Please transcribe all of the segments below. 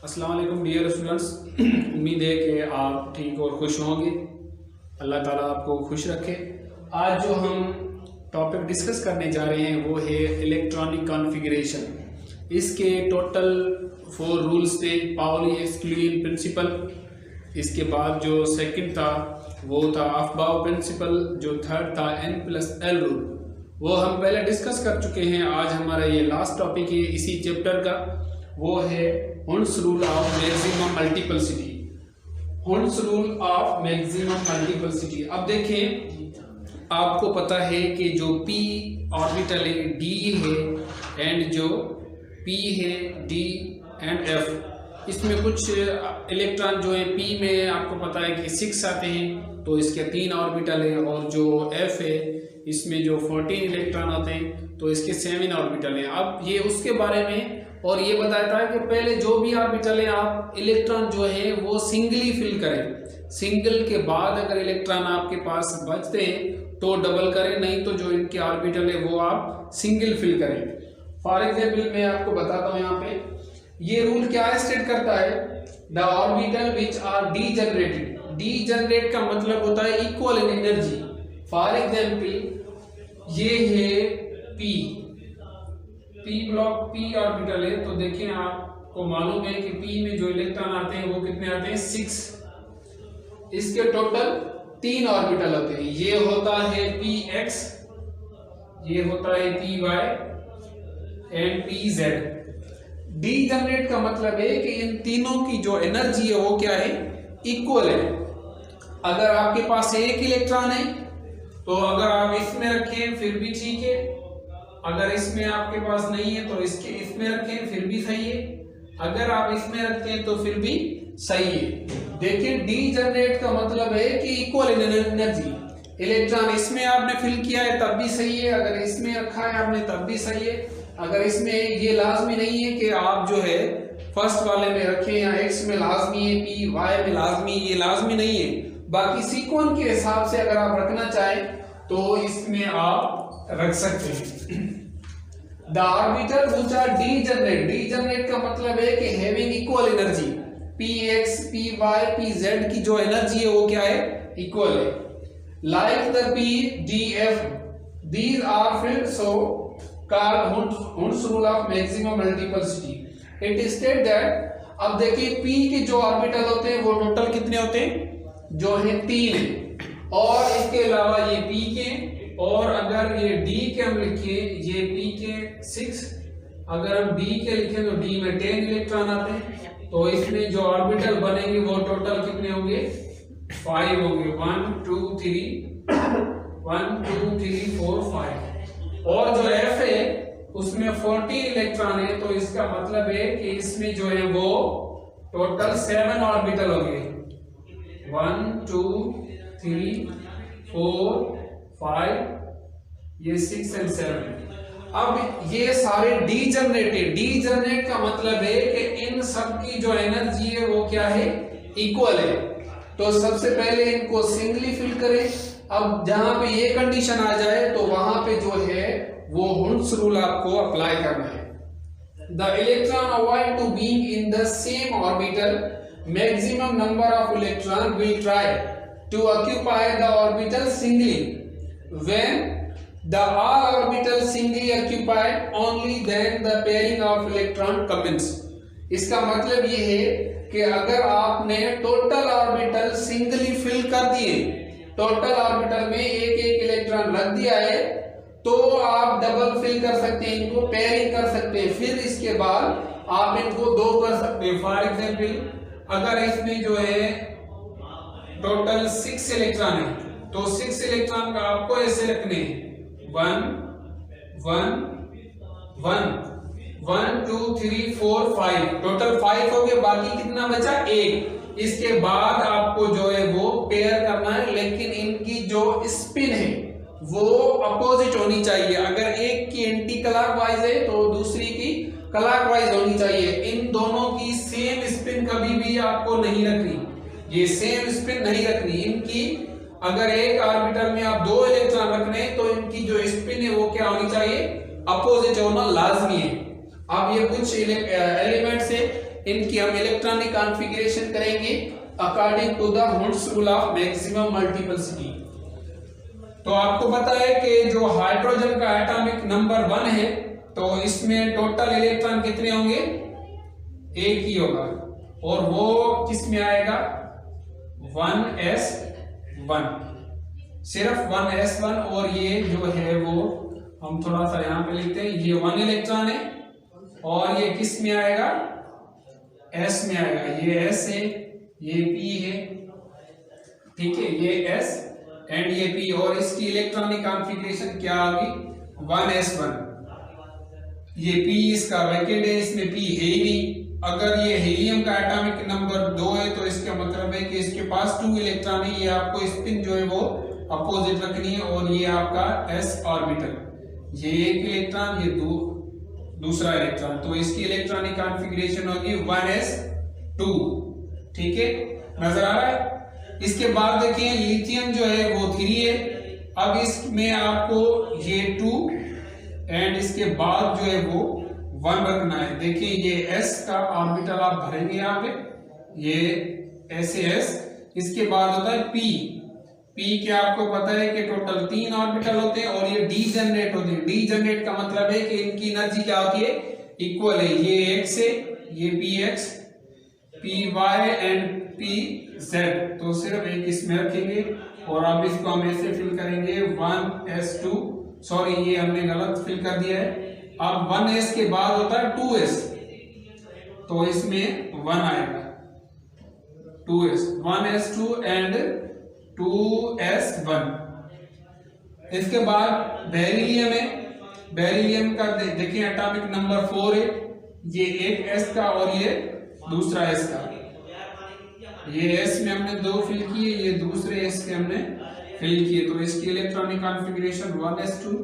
अस्सलाम वालेकुम dear students. उम्मीद है कि आप ठीक और खुश होंगे। अल्लाह ताला आपको खुश रखे। आज जो हम टॉपिक डिस्कस करने जा रहे हैं वो है इलेक्ट्रॉनिक कॉन्फ़िगरेशन। इसके टोटल 4 रूल्स थे। पाउली एक्सक्लूजन प्रिंसिपल, इसके बाद जो सेकंड था वो था अफबाउ प्रिंसिपल, जो थर्ड था N+L रूल, वो हम पहले डिस्कस कर चुके हैं। आज हमारा ये लास्ट टॉपिक है इसी चैप्टर का, वो है Hund's rule of maximum multiplicity. Hund's rule of maximum multiplicity. अब देखें, आपको पता है कि जो p ऑर्बिटल है d है एंड जो p है d एंड f, इसमें कुछ इलेक्ट्रॉन जो है p में आपको पता है कि 6 आते हैं, तो इसके 3 ऑर्बिटल है, और जो f है इसमें जो 14 इलेक्ट्रॉन आते हैं तो इसके 7 ऑर्बिटल हैं। अब ये उसके बारे में, और ये बताया था कि पहले जो भी ऑर्बिटल है आप इलेक्ट्रॉन जो है वो सिंगली फिल करें। सिंगल के बाद अगर इलेक्ट्रॉन आपके पास बचते हैं तो डबल करें, नहीं तो जो इनके ऑर्बिटल है वो आप सिंगल फिल करें। फॉर एग्जाम्पल मैं आपको बताता हूँ, यहाँ पे ये रूल क्या स्टेट करता है, the orbital which are degenerated. Degenerate का मतलब होता है equal in energy. For example ये है p ब्लॉक p ऑर्बिटल है, तो देखिए आपको मालूम है कि p में जो इलेक्ट्रॉन आते हैं वो कितने आते हैं, 6। इसके टोटल 3 ऑर्बिटल होते हैं। ये होता है px, ये होता है py एंड pz। डीजनरेट का मतलब है कि इन तीनों की जो एनर्जी है वो क्या है, इक्वल है। अगर आपके पास एक इलेक्ट्रॉन है तो अगर आप इसमें रखें फिर भी ठीक है, अगर इसमें आपके पास नहीं है तो इसमें रखें फिर भी सही है, अगर आप इसमें रखते हैं तो फिर भी सही है। देखिए, डीजनरेट का मतलब है कि इक्वल इन एनर्जी। इलेक्ट्रॉन इसमें आपने फिल किया है तब भी सही है, अगर इसमें रखा है आपने तब भी सही है। अगर इसमें ये लाजमी नहीं है कि आप जो है फर्स्ट वाले में रखें, या एक्स में लाजमी है, पी वाई में लाजमी, ये लाजमी नहीं है। बाकी सीक्वेंस के हिसाब से अगर आप रखना चाहें तो इसमें आप रख सकते हैं। The orbital which are degenerate. Degenerate का मतलब है कि having equal energy. px, py, pz की जो एनर्जी है वो क्या है, इक्वल है। Like the p, d, f, these are filled, so called Hund's rule of maximum multiplicity. It is stated that, अब देखिए p के जो ऑर्बिटल होते हैं वो टोटल कितने होते हैं, जो है 3 है, और इसके अलावा ये p के, और अगर ये d के हम लिखे, ये p के 6, अगर हम d के लिखें तो d में 10 इलेक्ट्रॉन आते हैं, तो इसमें जो ऑर्बिटल बनेंगे वो टोटल कितने होंगे, 5 होंगे। 1 2 3 4 5। और जो f है उसमें 14 इलेक्ट्रॉन है, तो इसका मतलब है कि इसमें जो है वो टोटल 7 ऑर्बिटल होंगे। 1 2 3 4 5, ये 6 और 7। अब ये सारे डीजनरेटेड। डीजनरेट का मतलब है कि इन सब की जो एनर्जी है वो क्या है, इक्वल है। तो सबसे पहले इनको सिंगली फिल करें। अब जहां पे ये कंडीशन आ जाए तो वहां पे जो है वो हुंड्स रूल आपको अप्लाई करना है। The electron avoid to being in the same orbital, maximum number of electron will try to occupy the orbital singly. When the all orbital singly occupied, only then the pairing of electron commence. इसका मतलब ये है कि अगर आपने total orbital singly fill कर दिए, total orbital में एक इलेक्ट्रॉन रख दिया है, तो आप डबल फिल कर सकते हैं, इनको पेयरिंग कर सकते हैं, फिर इसके बाद आप इनको 2 कर सकते हैं। फॉर एग्जाम्पल, अगर इसमें जो है टोटल 6 इलेक्ट्रॉन है, तो 6 इलेक्ट्रॉन का आपको ऐसे रखने हैं, 1 1 1 1 2 3 4 5, टोटल 5 हो गए। बाकी कितना बचा, 1। इसके बाद आपको जो है वो पेयर करना है, लेकिन इनकी जो स्पिन है वो अपोजिट होनी चाहिए। अगर एक की एंटी क्लॉकवाइज है तो दूसरी की क्लॉकवाइज होनी चाहिए। इन दोनों की सेम स्पिन कभी भी आपको नहीं रखनी, ये सेम स्पिन नहीं रखनी। इनकी अगर एक ऑर्बिटल में आप 2 इलेक्ट्रॉन रखने तो इनकी जो स्पिन है वो क्या होनी चाहिए, अपोजिट होना लाजमी है। अब ये कुछ एलिमेंट्स है इनकी हम इलेक्ट्रॉनिक कॉन्फ़िगरेशन करेंगे according to the Hund's rule of maximum multiplicity. तो आपको पता है कि जो हाइड्रोजन का एटॉमिक नंबर 1 है, तो इसमें टोटल इलेक्ट्रॉन कितने होंगे? एक ही होगा, और वो किस में आएगा? 1s1, सिर्फ 1s1। और ये जो है वो हम थोड़ा सा यहां पे लिखते हैं, ये 1 इलेक्ट्रॉन है, और ये किस में आएगा? s में आएगा। ये s है, ये p है, ठीक है, ये s एंड ये p, और इसकी इलेक्ट्रॉनिक कॉन्फ़िगरेशन क्या होगी? 1s1। ये p इसका वैकेंट है, इसमें p है ही नहीं। अगर ये हीलियम का एटॉमिक नंबर 2 है तो इसका मतलब है कि इसके पास 2 इलेक्ट्रॉन है। ये आपको स्पिन जो है वो अपोजिट रखनी है, और ये आपका s ऑर्बिटल, ये एक इलेक्ट्रॉन, ये दूसरा इलेक्ट्रॉन, तो इसकी इलेक्ट्रॉनिक कॉन्फ़िगरेशन होगी 1s2, ठीक है, नजर आ रहा है। इसके बाद देखिए लिथियम जो है वो 3 है। अब इसमें आपको ये 2 एंड इसके बाद जो है वो 1 रखना है। देखिए ये s का ऑर्बिटल आप भरेंगे यहाँ पे, ये ऐसे s, इसके बाद होता है p के आपको पता है कि टोटल 3 ऑर्बिटल होते हैं, और ये डीजनरेट होते हैं। डीजनरेट का मतलब है कि इनकी एनर्जी क्या होती है? इक्वल है। ये x है, ये px, py एंड pz, तो सिर्फ एक इसमें रखेंगे, और अब इसको हम ऐसे फिल करेंगे 1s2, सॉरी ये हमने गलत फिल कर दिया है। अब 1s के बाद होता है 2s, तो इसमें 1 आएगा, 2s, 1s2 एंड 2s1। इसके बाद बेरिलियम है। बेरिलियम का देखिए एटॉमिक नंबर 4 है, ये एक s का और ये दूसरा s का। ये s में हमने 2 फिल किए, ये दूसरे s के हमने फिल किए, तो इसकी electronic configuration 1s2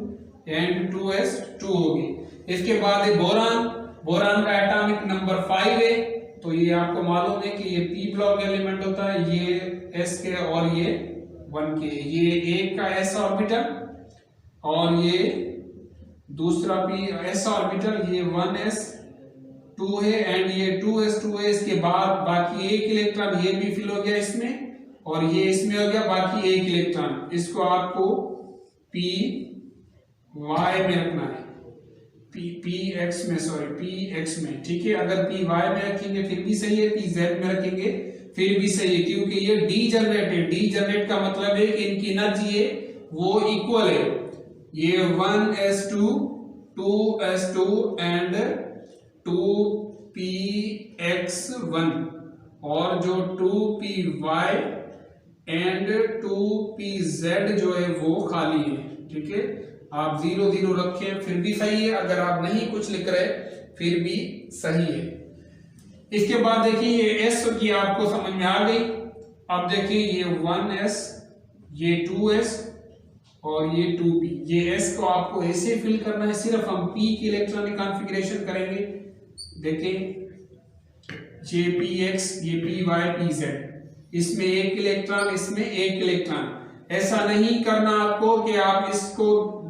and 2s2 होगी। इसके बाद बोरान, बोरान का एटॉमिक नंबर 5 है, तो ये आपको मालूम है कि ये p ब्लॉक एलिमेंट होता है, ये s के और ये 1 के, ये एक का s ऑर्बिटल और ये दूसरा p s ऑर्बिटल, ये 1s2 है एंड ये 2s2 है। इसके बाद बाकी एक इलेक्ट्रॉन ये भी फिल हो गया इसमें, और ये इसमें हो गया बाकी एक इलेक्ट्रॉन। इसको आपको p y में रखना है, px में, सॉरी px में, ठीक है। अगर py में रखेंगे फिर भी सही है, pz में रखेंगे फिर भी सही है, क्योंकि ये डीजनरेट है। डीजनरेट का मतलब है कि इनकी एनर्जी है वो इक्वल है। ये 1s2, 2s2 एंड 2px1, और जो 2py एंड 2pz जो है वो खाली है, ठीक है। आप 0 0 रखें फिर भी सही है, अगर आप नहीं कुछ लिख रहे फिर भी सही है। इसके बाद देखिए ये s की आपको समझ में आ गई। अब देखिए ये 1s, ये 2s और ये 2p, ये s को आपको ऐसे फिल करना है, सिर्फ हम p की इलेक्ट्रॉनिक कॉन्फ़िगरेशन करेंगे। देखिए ये px, ये py, pz, इसमें एक इलेक्ट्रॉन, इसमें एक इलेक्ट्रॉन। ऐसा नहीं करना आपको कि आप इसको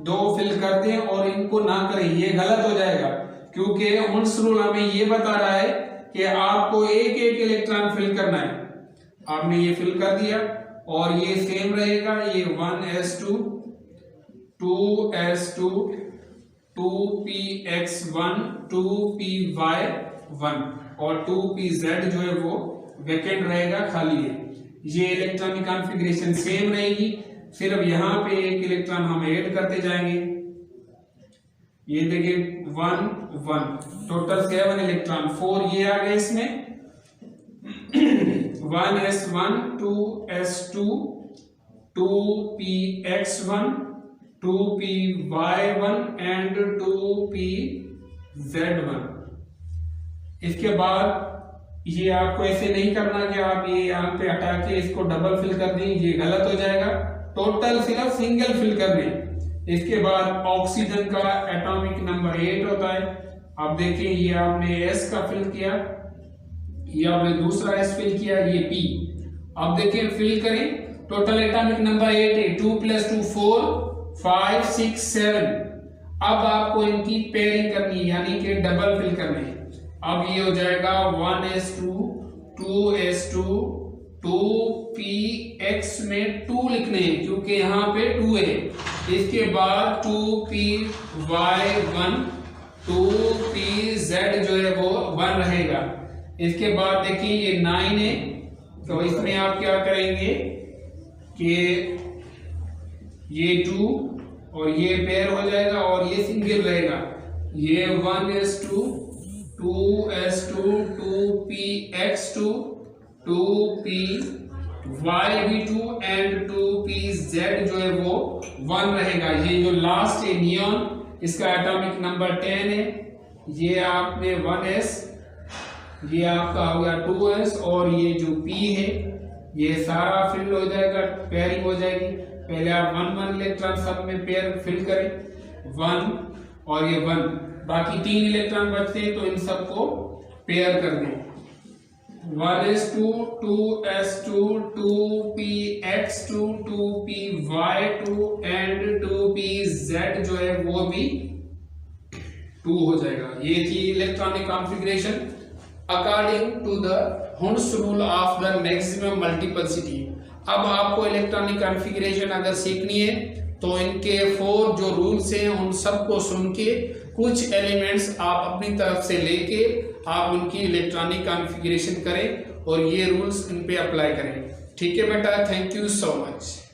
2 फिल कर दें और इनको ना करें, ये गलत हो जाएगा, क्योंकि हुड्स रूल हमें ये बता रहा है कि आपको एक एक इलेक्ट्रॉन फिल करना है। आपने ये फिल कर दिया और ये सेम रहेगा, ये 1s2, 2s2, 2px1, 2py1 और 2pz जो है वो वैकेंट रहेगा, खाली है। ये इलेक्ट्रॉनिक कॉन्फ़िगरेशन सेम रहेगी, सिर्फ यहाँ पे एक इलेक्ट्रॉन हम ऐड करते जाएंगे। ये देखिए 1 1, टोटल 7 इलेक्ट्रॉन, 4 ये आ गए इसमें, 1s1, 2s2, 2px1, 2py1 and 2pz1। इसके बाद ये आपको ऐसे नहीं करना कि आप ये यहाँ पे हटा के इसको डबल फिल कर दें, ये गलत हो जाएगा। टोटल सिर्फ सिंगल फिल कर दें। इसके बाद ऑक्सीजन का एटॉमिक नंबर 8 होता है। आप देखिए ये आपने s का फिल किया, ये आपने दूसरा s फिल किया, ये p। अब देखिए फिल करें, टोटल एटॉमिक नंबर 8 है, 2 + 2 4, 5 6 7। अब आपको इनकी पेयरिंग करनी है, यानी कि डबल फिल करनी है। अब ये हो जाएगा 1s2 2s2 2px में 2 लिखने हैं क्योंकि यहाँ पे 2 है। इसके बाद 2py1 2pz जो है वो 1 रहेगा। इसके बाद देखिए ये 9 है, तो इसमें आप क्या करेंगे कि ये 2 और ये पेयर हो जाएगा और ये सिंगल रहेगा। ये 1s2 2s2 2px2 2py2 and 2pz जो है वो 1 रहेगा। ये जो लास्ट है नियॉन, इसका एटॉमिक नंबर 10 है। ये आपने 1s, ये आपका हो गया 2s और ये जो p है ये सारा फिल हो जाएगा, पेयरिंग हो जाएगी। पहले आप 1 इलेक्ट्रॉन सब में पेयर फिल करें, 1 और ये 1, बाकी 3 इलेक्ट्रॉन बचते हैं तो इन सबको पेयर कर दें। 1s2 2s2 2px2 2py2 and 2pz जो है वो भी 2 हो जाएगा। ये थी electronic configuration according to the Hund's rule of the maximum multiplicity. अब आपको इलेक्ट्रॉनिक कॉन्फ़िगरेशन अगर सीखनी है तो इनके 4 जो रूल्स हैं उन सबको सुन के कुछ एलिमेंट्स आप अपनी तरफ से लेके आप उनकी इलेक्ट्रॉनिक कॉन्फ़िगरेशन करें और ये रूल्स इन पे अप्लाई करें। ठीक है बेटा, थैंक यू सो मच।